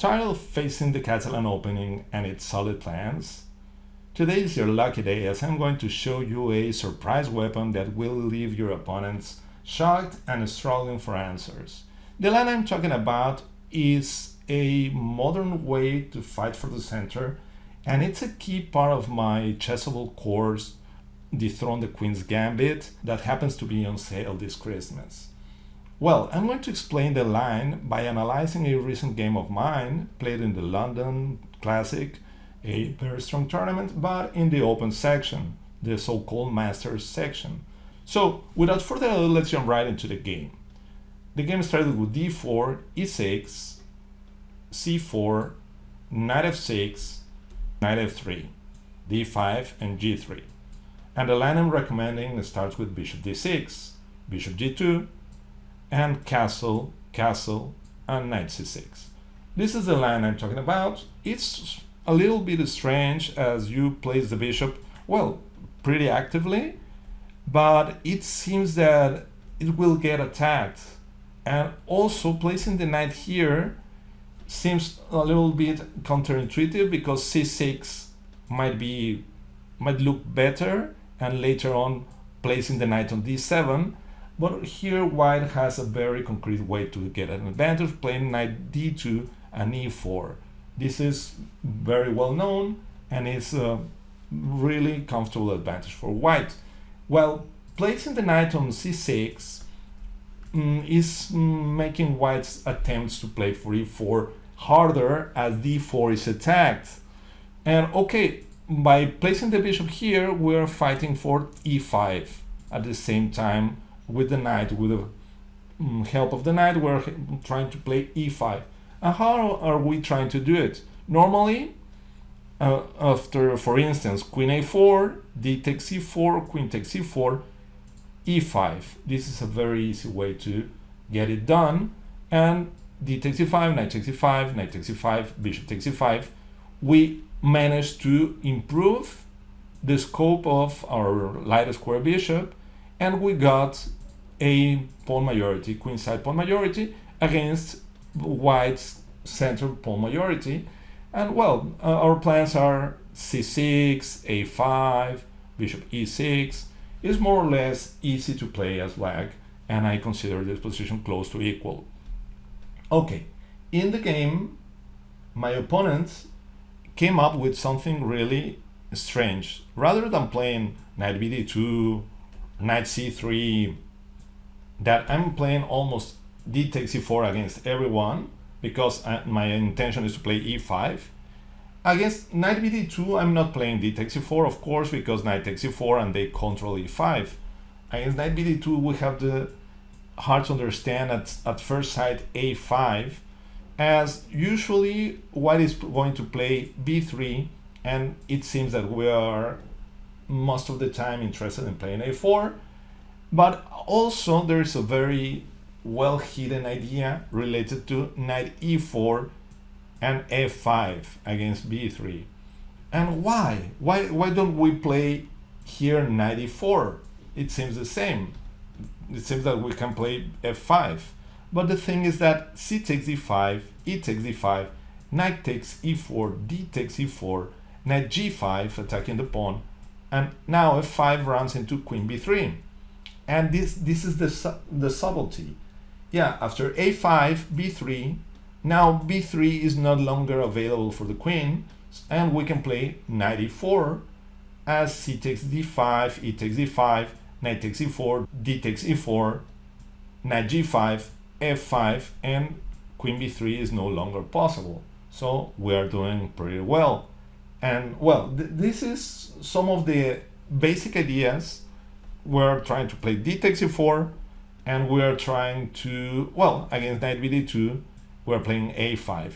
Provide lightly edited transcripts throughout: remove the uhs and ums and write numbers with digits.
Tired of facing the Catalan Opening and its solid plans? Today is your lucky day, as I'm going to show you a surprise weapon that will leave your opponents shocked and struggling for answers. The line I'm talking about is a modern way to fight for the center, and it's a key part of my Chessable course, Dethrone the Queen's Gambit, that happens to be on sale this Christmas. Well, I'm going to explain the line by analyzing a recent game of mine played in the London Classic, a very strong tournament, but in the open section, the so-called Masters section. So, without further ado, let's jump right into the game. The game started with d4, e6, c4, knight f6, knight f3, d5, and g3. And the line I'm recommending starts with bishop d6, bishop g2, and castle, castle, and knight c6. This is the line I'm talking about. It's a little bit strange as you place the bishop, well, pretty actively, but it seems that it will get attacked. And also placing the knight here seems a little bit counterintuitive because c6 might look better, and later on placing the knight on d7. But here white has a very concrete way to get an advantage, playing knight d2 and e4. This is very well known and is a really comfortable advantage for white. Well, placing the knight on c6 is making white's attempts to play for e4 harder as d4 is attacked. And okay, by placing the bishop here, we're fighting for e5 at the same time. With the knight, with the help of the knight, we're trying to play e5. And how are we trying to do it? Normally, after, for instance, queen a4, d takes e4, queen takes e4, e5. This is a very easy way to get it done. And d takes e5, knight takes e5, knight takes e5, bishop takes e5. We managed to improve the scope of our light square bishop, and we got a pawn majority, queenside pawn majority, against white's center pawn majority. And well, our plans are c6, a5, bishop e6. Is more or less easy to play as black, and I consider this position close to equal. Okay, in the game, my opponent came up with something really strange. Rather than playing knight bd2, knight c3, that I'm playing almost d takes e4 against everyone, because my intention is to play e5. Against knight bd2, I'm not playing d takes e4, of course, because knight takes e4 and they control e5. Against knight bd2, we have the hard to understand at first sight a5, as usually white is going to play b3, and it seems that we are most of the time interested in playing a4. But also there is a very well hidden idea related to knight e4 and f5 against b3. And why don't we play here knight e4? It seems the same. It seems that we can play f5. But the thing is that c takes e5, e takes e5, knight takes e4, d takes e4, knight g5 attacking the pawn, and now f5 runs into queen b3. And this is the subtlety. Yeah, after a5, b3, now b3 is no longer available for the queen, and we can play knight e4 as c takes d5, e takes d5, knight takes e4, d takes e4, knight g5, f5, and queen b3 is no longer possible. So we are doing pretty well. And well, this is some of the basic ideas. We're trying to play d takes e4, and we're trying to, well, against knight bd2, we're playing a5.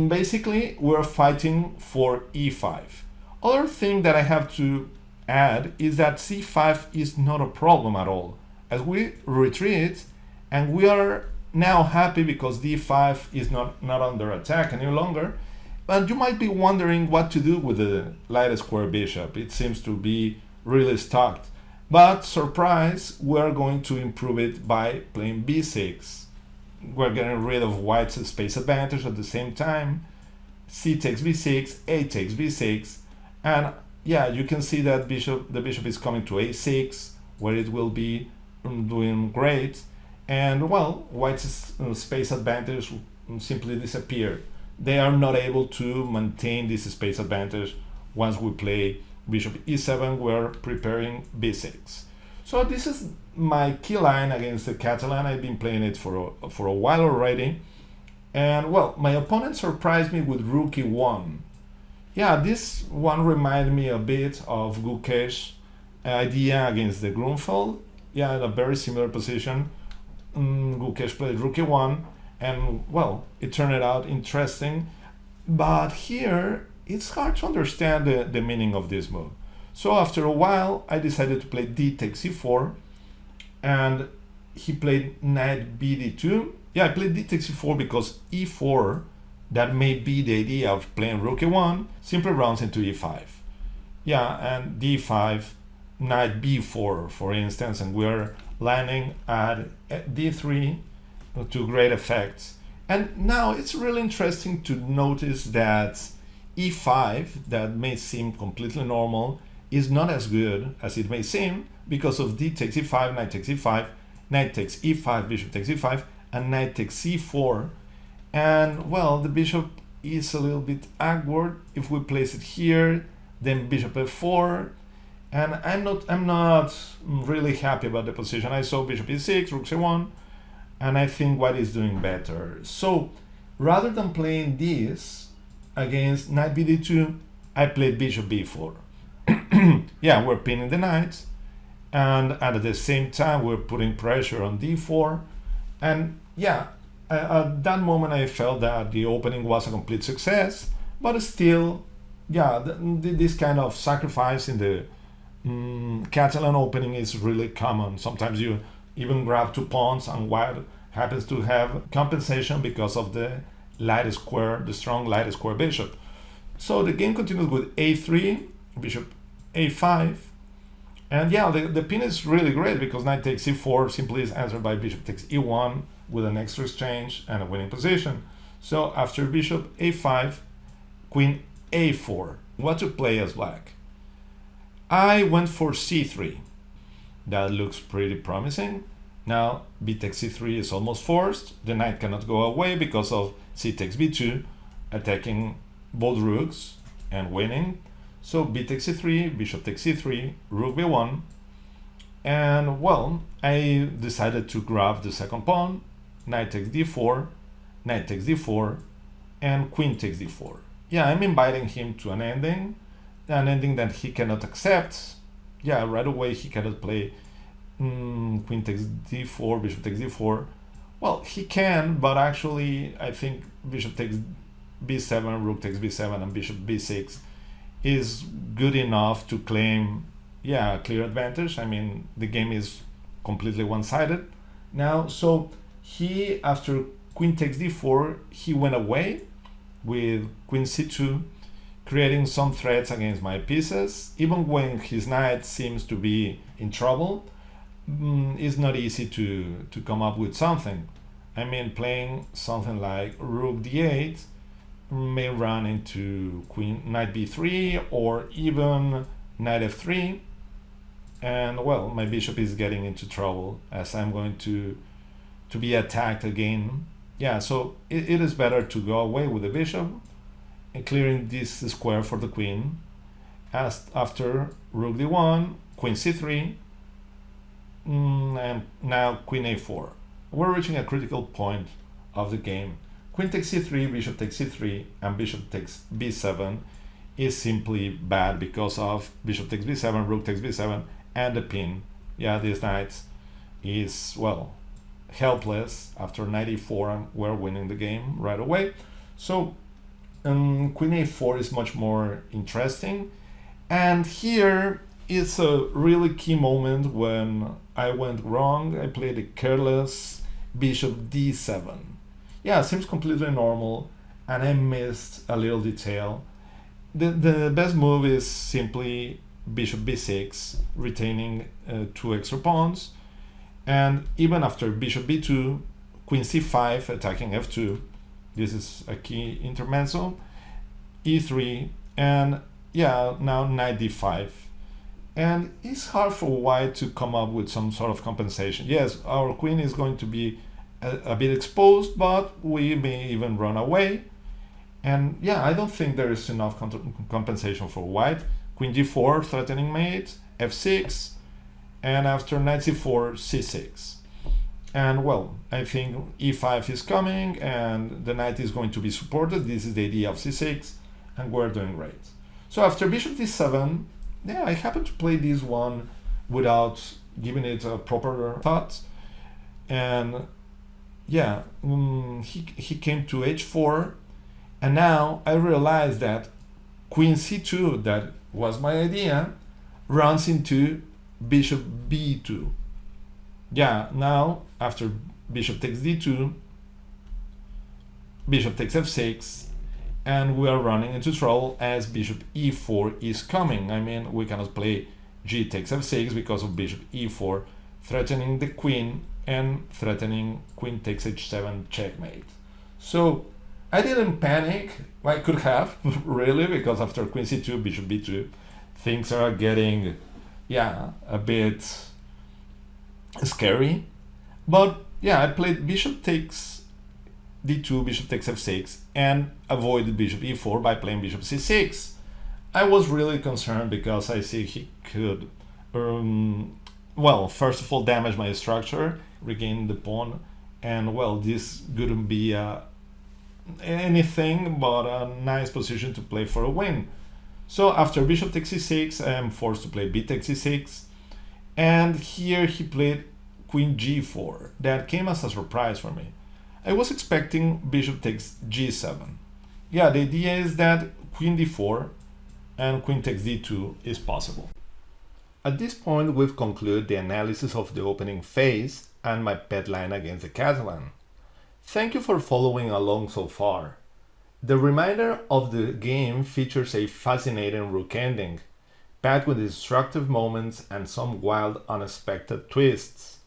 Basically, we're fighting for e5. Other thing that I have to add is that c5 is not a problem at all, as we retreat, and we are now happy because d5 is not under attack any longer. But you might be wondering what to do with the light square bishop. It seems to be really stuck. But surprise, we're going to improve it by playing b6. we're getting rid of white's space advantage at the same time. C takes b6, A takes b6, and yeah, you can see that the bishop is coming to a6, where it will be doing great, and well, white's space advantage simply disappeared. They are not able to maintain this space advantage once we play bishop e7. We're preparing b6. So this is my key line against the Catalan. I've been playing it for a while already, and well, my opponent surprised me with rook e1. Yeah, this one reminded me a bit of Gukesh's idea against the Grunfeld. Yeah, in a very similar position. Gukesh played rook e1, and well, it turned out interesting. But here, it's hard to understand the meaning of this move. So after a while, I decided to play d takes e4, and he played knight bd2. Yeah, I played d takes e4 because e4, that may be the idea of playing rook e1, simply runs into e5. Yeah, and d5, knight b4, for instance, and we're landing at d3 to great effects. And now it's really interesting to notice that e5, that may seem completely normal, is not as good as it may seem because of d takes e5, knight takes e5, knight takes e5, bishop takes e5, and knight takes c4. And well, the bishop is a little bit awkward. If we place it here, then bishop f4, and I'm not really happy about the position. I saw bishop e6, rook c1, and I think white is doing better. So rather than playing this against knight bd2, I played bishop b4. Yeah, we're pinning the knight, and at the same time we're putting pressure on d4. And yeah, at that moment I felt that the opening was a complete success, but still, yeah, this kind of sacrifice in the Catalan opening is really common. Sometimes you even grab two pawns, and white happens to have compensation because of the light square, the strong light square bishop. So the game continues with a3, bishop a5, and yeah, the pin is really great because knight takes e4 simply is answered by bishop takes e1 with an extra exchange and a winning position. So after bishop a5, queen a4. What to play as black? I went for c3. That looks pretty promising. Now b takes c3 is almost forced. The knight cannot go away because of c takes b2, attacking both rooks and winning. So b takes c3, bishop takes c3, rook b1, and well, I decided to grab the second pawn. Knight takes d4, knight takes d4, and queen takes d4. Yeah, I'm inviting him to an ending that he cannot accept. Yeah, right away he cannot play queen takes d4, bishop takes d4. Well, he can, but actually I think bishop takes b7, rook takes b7, and bishop b6 is good enough to claim, yeah, a clear advantage. I mean, the game is completely one-sided now. So he, after queen takes d4, he went away with queen c2, creating some threats against my pieces. Even when his knight seems to be in trouble, it's not easy to come up with something. I mean, playing something like rook d8 may run into knight b3 or even knight f3, and well, my bishop is getting into trouble as I'm going to be attacked again. Yeah, so it is better to go away with the bishop and clearing this square for the queen. As after rook d1, queen c3, and now queen a4. We're reaching a critical point of the game. Queen takes c3, bishop takes c3, and bishop takes b7 is simply bad because of bishop takes b7, rook takes b7, and the pin. Yeah, this knight is, well, helpless. After knight e4, we're winning the game right away. So queen a4 is much more interesting. And here is a really key moment when I went wrong. I played a careless bishop d7. Yeah, it seems completely normal, and I missed a little detail. The best move is simply bishop b6, retaining two extra pawns, and even after bishop b2, queen c5 attacking f2. This is a key intermezzo. e3, and yeah, now knight d5. And it's hard for white to come up with some sort of compensation. Yes, our queen is going to be a bit exposed, but we may even run away. And yeah, I don't think there is enough compensation for white. Queen g4, threatening mate, f6, and after knight c4, c6. And well, I think e5 is coming, and the knight is going to be supported. This is the idea of c6, and we're doing great. So after bishop d7, yeah, I happen to play this one without giving it a proper thought. And yeah, he came to h4, and now I realized that queen c2, that was my idea, runs into bishop b2. Yeah, now after bishop takes d2, bishop takes f6, and we are running into trouble as bishop e4 is coming. I mean, we cannot play g takes f6 because of bishop e4 threatening the queen and threatening queen takes h7 checkmate. So I didn't panic. I could have, really, because after queen c2, bishop b2, things are getting, yeah, a bit scary. But yeah, I played bishop takes d2, bishop takes f6, and avoided bishop e4 by playing bishop c6. I was really concerned because I see he could, well, first of all, damage my structure, regain the pawn, and well, this couldn't be anything but a nice position to play for a win. So after bishop takes c6, I am forced to play b takes c6, and here he played queen g4. That came as a surprise for me. I was expecting bishop takes g7. Yeah, the idea is that queen d4 and queen takes d2 is possible. At this point, we've concluded the analysis of the opening phase and my pet line against the Catalan. Thank you for following along so far. The remainder of the game features a fascinating rook ending, packed with instructive moments and some wild, unexpected twists.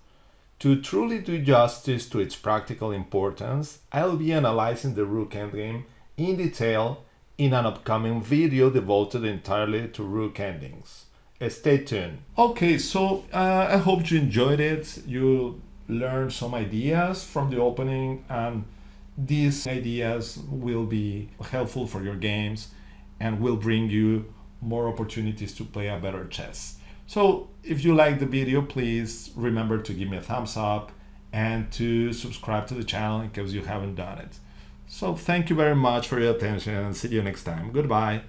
To truly do justice to its practical importance, I'll be analyzing the rook endgame in detail in an upcoming video devoted entirely to rook endings. Stay tuned. Okay, so I hope you enjoyed it. You learned some ideas from the opening, and these ideas will be helpful for your games and will bring you more opportunities to play a better chess. So if you like the video, please remember to give me a thumbs up and to subscribe to the channel in case you haven't done it. So thank you very much for your attention, and see you next time. Goodbye.